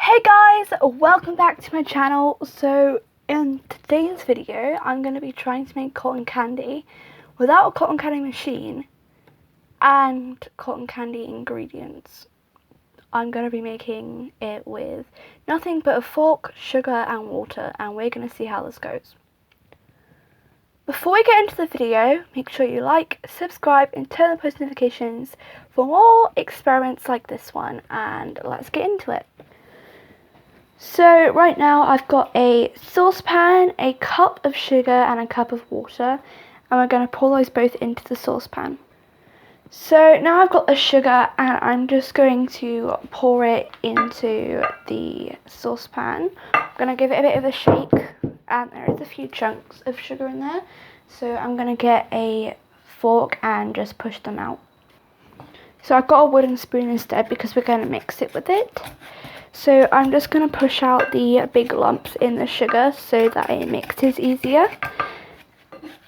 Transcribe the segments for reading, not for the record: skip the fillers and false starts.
Hey guys, welcome back to my channel. So in today's video I'm going to be trying to make cotton candy without a cotton candy machine and cotton candy ingredients. I'm going to be making it with nothing but a fork, sugar and water, and we're going to see how this goes. Before we get into the video, make sure you like, subscribe and turn on post notifications for more experiments like this one, and let's get into it. So right now I've got a saucepan, a cup of sugar and a cup of water, and we're going to pour those both into the saucepan. So now I've got the sugar and I'm just going to pour it into the saucepan. I'm going to give it a bit of a shake, and there is a few chunks of sugar in there, so I'm going to get a fork and just push them out. So I've got a wooden spoon instead because we're going to mix it with it. So I'm just going to push out the big lumps in the sugar so that it mixes easier.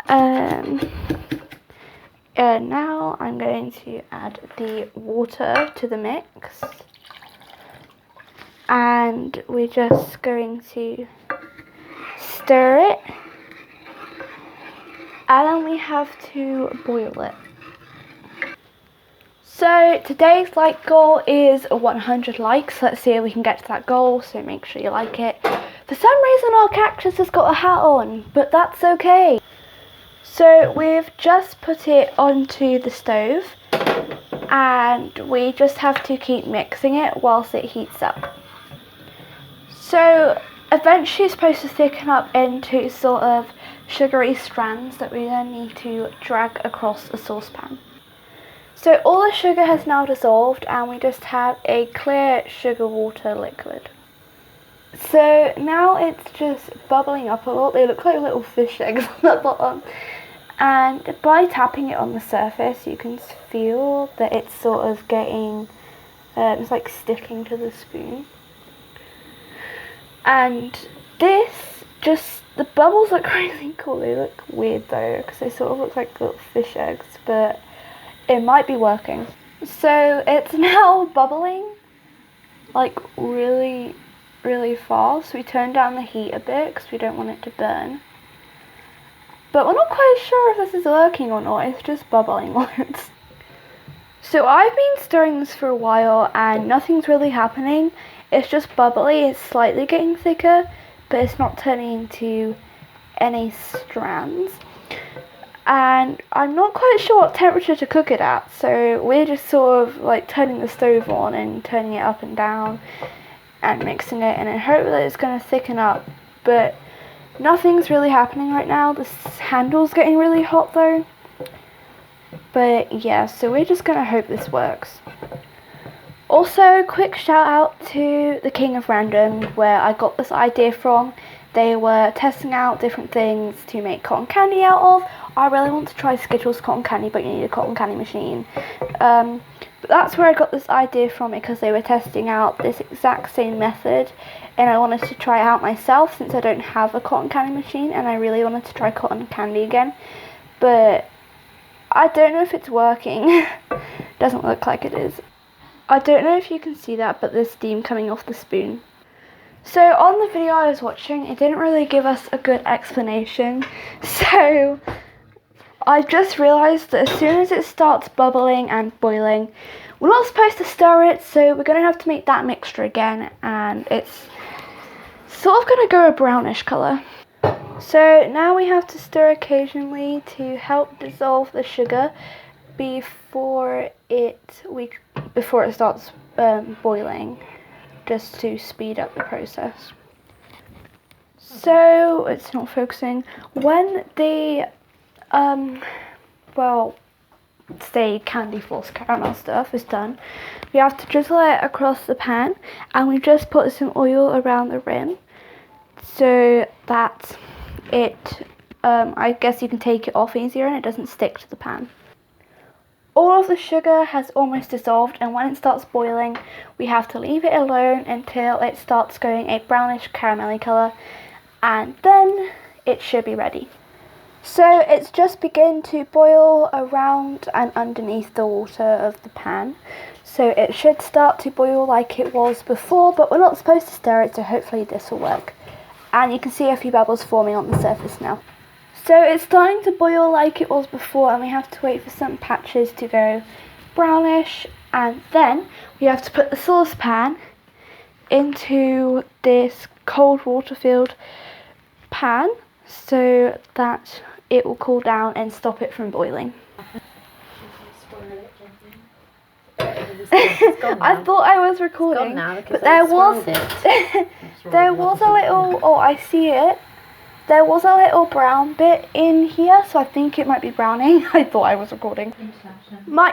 And now I'm going to add the water to the mix. And we're just going to stir it. And then we have to boil it. So today's like goal is 100 likes. Let's see if we can get to that goal, so make sure you like it. For some reason our cactus has got a hat on, but that's okay. So we've just put it onto the stove and we just have to keep mixing it whilst it heats up. So eventually it's supposed to thicken up into sort of sugary strands that we then need to drag across a saucepan. So all the sugar has now dissolved and we just have a clear sugar water liquid. So now it's just bubbling up a lot. They look like little fish eggs on the bottom. And by tapping it on the surface you can feel that it's sort of getting, it's like sticking to the spoon. And the bubbles look really cool. They look weird though because they sort of look like little fish eggs, but it might be working. So it's now bubbling like really fast. We turn down the heat a bit because we don't want it to burn. But we're not quite sure if this is working or not. It's just bubbling loads. So I've been stirring this for a while and nothing's really happening. It's just bubbly. It's slightly getting thicker, but it's not turning into any strands. And I'm not quite sure what temperature to cook it at, so we're just sort of like turning the stove on and turning it up and down and mixing it, and I hope that it's going to thicken up, but nothing's really happening right now. This handle's getting really hot though, but yeah, so we're just going to hope this works. Also, quick shout out to the King of Random, where I got this idea from. They were testing out different things to make cotton candy out of. I really want to try Skittles cotton candy, but you need a cotton candy machine. But that's where I got this idea from, because they were testing out this exact same method and I wanted to try it out myself since I don't have a cotton candy machine, and I really wanted to try cotton candy again. But I don't know if it's working. Doesn't look like it is. I don't know if you can see that, but there's steam coming off the spoon. So on the video I was watching, it didn't really give us a good explanation. So I just realised that as soon as it starts bubbling and boiling, we're not supposed to stir it, so we're going to have to make that mixture again, and it's sort of going to go a brownish colour. So now we have to stir occasionally to help dissolve the sugar before it starts boiling, just to speed up the process. So it's not focusing. When the say candy floss caramel stuff is done, we have to drizzle it across the pan, and we just put some oil around the rim so that it I guess you can take it off easier and it doesn't stick to the pan. All of the sugar has almost dissolved, and when it starts boiling we have to leave it alone until it starts going a brownish caramelly colour, and then it should be ready. So it's just beginning to boil around and underneath the water of the pan. So it should start to boil like it was before, but we're not supposed to stir it, so hopefully this will work. And you can see a few bubbles forming on the surface now. So it's starting to boil like it was before, and we have to wait for some patches to go brownish, and then we have to put the saucepan into this cold water filled pan so that it will cool down and stop it from boiling. I thought I was recording, but there was there was a little, oh I see it, there was a little brown bit in here, so I think it might be browning. I thought I was recording. My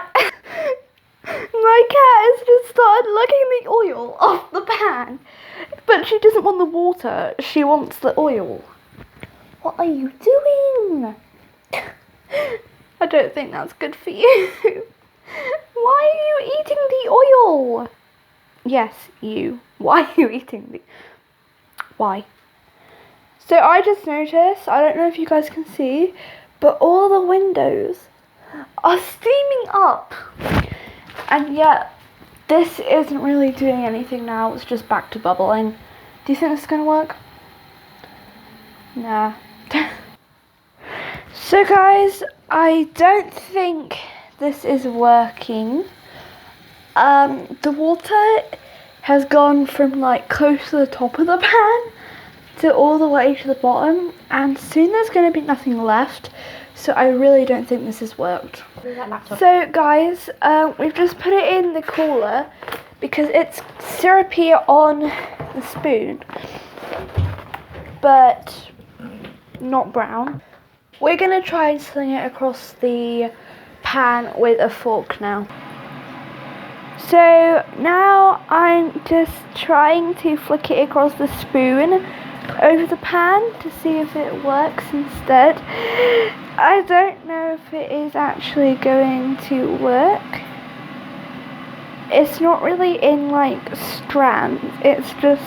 cat has just started licking the oil off the pan, but she doesn't want the water, she wants the oil. What are you doing? I don't think that's good for you. Why are you eating the oil? Yes, you. Why are you eating the... Why? So I just noticed, I don't know if you guys can see, but all the windows are steaming up. And yet, this isn't really doing anything now, it's just back to bubbling. Do you think this is going to work? Nah. So guys, I don't think this is working. The water has gone from like close to the top of the pan to all the way to the bottom, and soon there's going to be nothing left. So I really don't think this has worked. So guys, we've just put it in the cooler because it's syrupy on the spoon, but not brown. We're going to try and sling it across the pan with a fork now. So now I'm just trying to flick it across the spoon over the pan to see if it works instead. I don't know if it is actually going to work. It's not really in like strands, it's just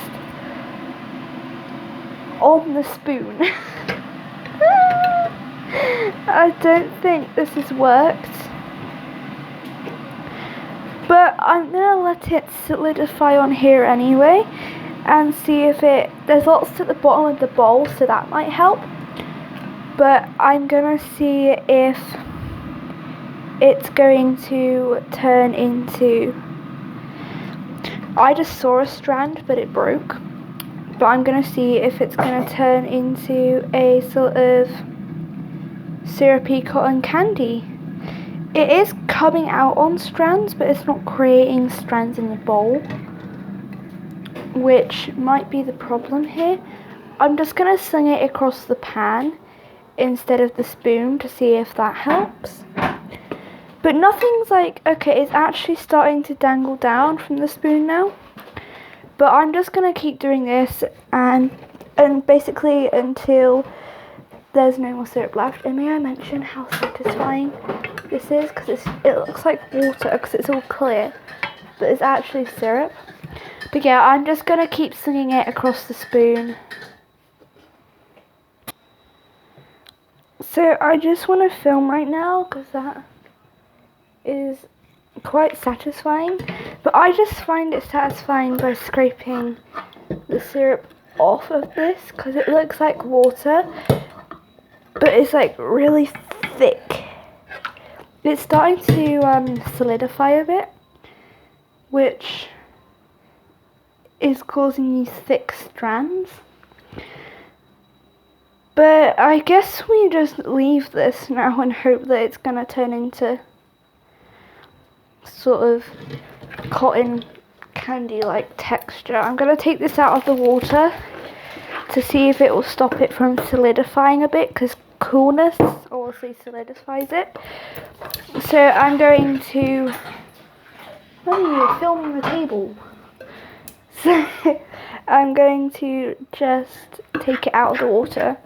on the spoon. I don't think this has worked, but I'm gonna let it solidify on here anyway and see if there's lots at the bottom of the bowl, so that might help, but I'm gonna see if it's going to turn into, I just saw a strand but it broke, but I'm gonna see if it's gonna turn into a sort of syrupy cotton candy. It is coming out on strands, but it's not creating strands in the bowl, which might be the problem here. I'm just going to sling it across the pan instead of the spoon to see if that helps. But nothing's like, okay, it's actually starting to dangle down from the spoon now. But I'm just going to keep doing this and basically until there's no more syrup left. And may I mention how satisfying this is, because it looks like water because it's all clear, but it's actually syrup. But yeah, I'm just going to keep slinging it across the spoon. So I just want to film right now because that is quite satisfying. But I just find it satisfying by scraping the syrup off of this because it looks like water, but it's like really thick. It's starting to solidify a bit, which is causing these thick strands. But I guess we just leave this now and hope that it's going to turn into sort of cotton candy-like texture. I'm going to take this out of the water to see if it will stop it from solidifying a bit, because coolness obviously solidifies it. So I'm going to... What are you filming the table? So I'm going to just take it out of the water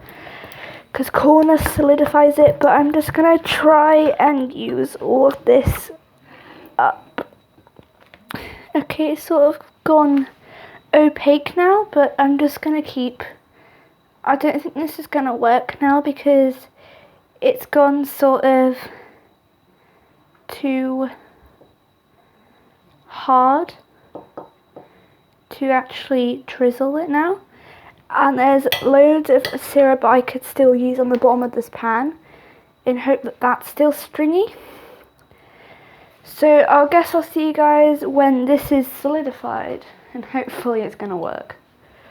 because coolness solidifies it, but I'm just going to try and use all of this up. Okay, it's sort of gone opaque now, but I'm just going to keep... I don't think this is going to work now because it's gone sort of too hard to actually drizzle it now. And there's loads of syrup I could still use on the bottom of this pan in hope that that's still stringy. So I guess I'll see you guys when this is solidified, and hopefully it's going to work.